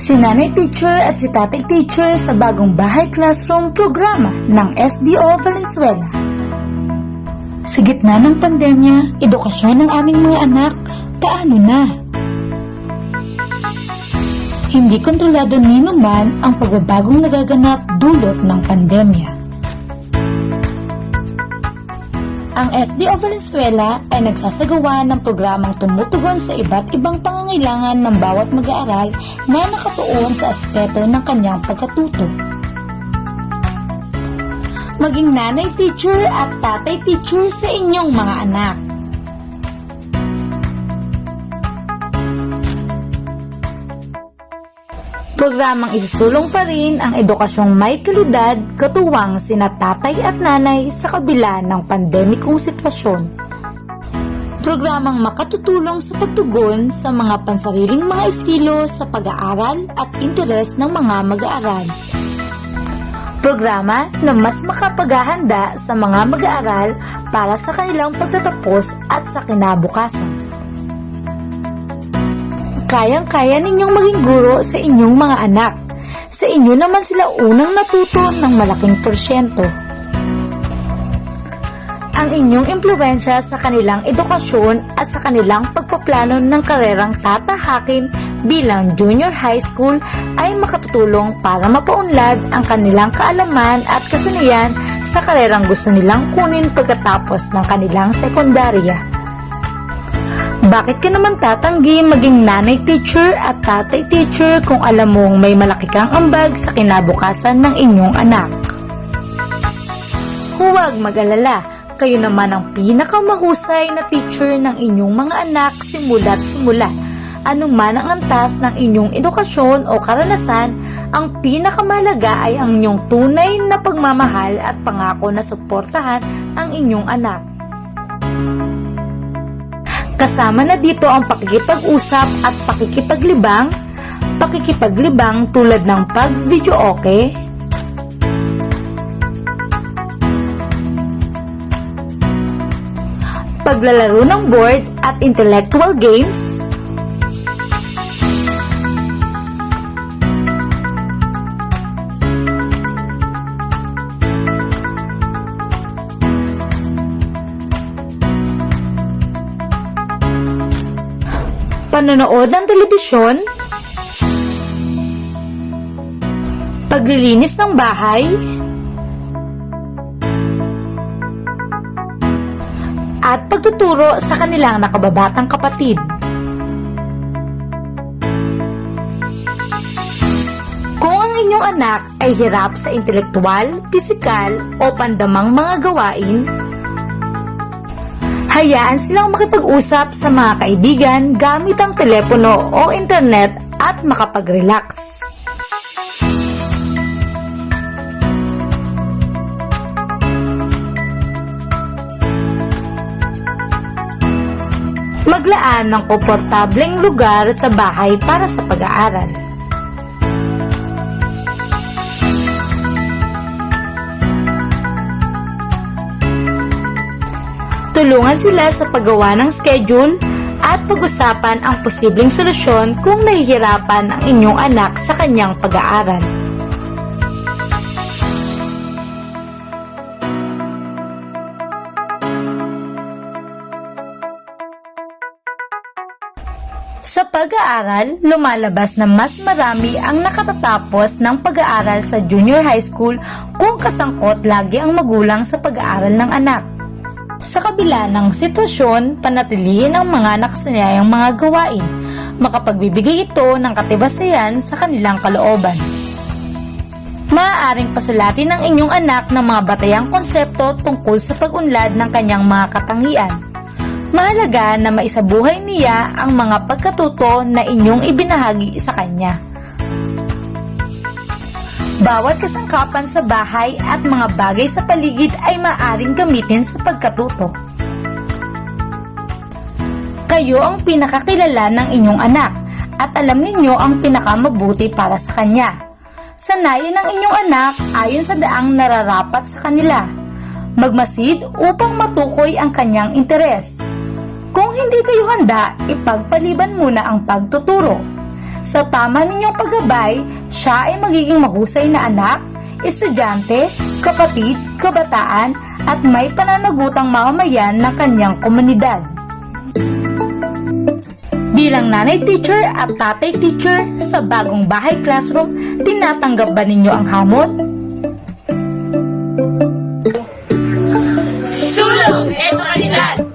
Si Nanay Teacher at si Tatay Teacher sa bagong bahay classroom programa ng SDO Valenzuela. Sa gitna ng pandemya, edukasyon ng aming mga anak, paano na? Hindi kontrolado ni naman ang pagbabagong nagaganap dulot ng pandemya. Ang SDO Valenzuela ay nagsasagawa ng programang tumutugon sa iba't ibang pangangailangan ng bawat mag-aaral na nakatuon sa aspeto ng kanyang pagkatuto. Maging nanay teacher at tatay teacher sa inyong mga anak. Programang isusulong pa rin ang edukasyong may kalidad katuwang sina tatay at nanay sa kabila ng pandemikong sitwasyon. Programang makatutulong sa pagtugon sa mga pansariling mga estilo sa pag-aaral at interes ng mga mag-aaral. Programa na mas makapaghahanda sa mga mag-aaral para sa kanilang pagtatapos at sa kinabukasan. Kayang-kaya ninyong maging guro sa inyong mga anak. Sa inyo naman sila unang natuto ng malaking porsyento. Ang inyong impluwensya sa kanilang edukasyon at sa kanilang pagpaplano ng karerang tatahakin bilang junior high school ay makatutulong para mapaunlad ang kanilang kaalaman at kasanayan sa karerang gusto nilang kunin pagkatapos ng kanilang sekundarya. Bakit ka naman tatanggi maging nanay teacher at tatay teacher kung alam mong may malaki kang ambag sa kinabukasan ng inyong anak? Huwag mag-alala, kayo naman ang pinakamahusay na teacher ng inyong mga anak simula't simula. Anuman ang antas ng inyong edukasyon o karanasan, ang pinakamahalaga ay ang inyong tunay na pagmamahal at pangako na suportahan ang inyong anak. Kasama na dito ang pakikipag-usap at pakikipaglibang tulad ng pag-videoke, paglalaro ng board at intellectual games, panonood ng telebisyon, paglilinis ng bahay, at pagtuturo sa kanilang nakababatang kapatid. Kung ang inyong anak ay hirap sa intelektual, pisikal o pandamang mga gawain, hayaan silang makipag-usap sa mga kaibigan gamit ang telepono o internet at makapag-relax. Maglaan ng komportableng lugar sa bahay para sa pag-aaral. Tulungan sila sa paggawa ng schedule at pag-usapan ang posibleng solusyon kung nahihirapan ang inyong anak sa kanyang pag-aaral. Sa pag-aaral, lumalabas na mas marami ang nakatatapos ng pag-aaral sa junior high school kung kasangkot lagi ang magulang sa pag-aaral ng anak. Sa kabila ng sitwasyon, panatilihin ang mga nakasanayang mga gawain. Makapagbibigay ito ng katibasayan sa kanilang kalooban. Maaaring pasulatin ng inyong anak ng mga batayang konsepto tungkol sa pag-unlad ng kanyang mga katangian. Mahalaga na maisabuhay niya ang mga pagkatuto na inyong ibinahagi sa kanya. Bawat kasangkapan sa bahay at mga bagay sa paligid ay maaaring gamitin sa pagkatuto. Kayo ang pinakakilala ng inyong anak at alam ninyo ang pinakamabuti para sa kanya. Sanayin ang inyong anak ayon sa daang nararapat sa kanila. Magmasid upang matukoy ang kanyang interes. Kung hindi kayo handa, ipagpaliban muna ang pagtuturo. Sa tama ninyong paggabay, siya ay magiging mahusay na anak, estudyante, kapatid, kabataan, at may pananagutang mamamayan ng kanyang komunidad. Bilang nanay teacher at tatay teacher sa bagong bahay classroom, tinatanggap ba ninyo ang hamon? Sulong edukalidad!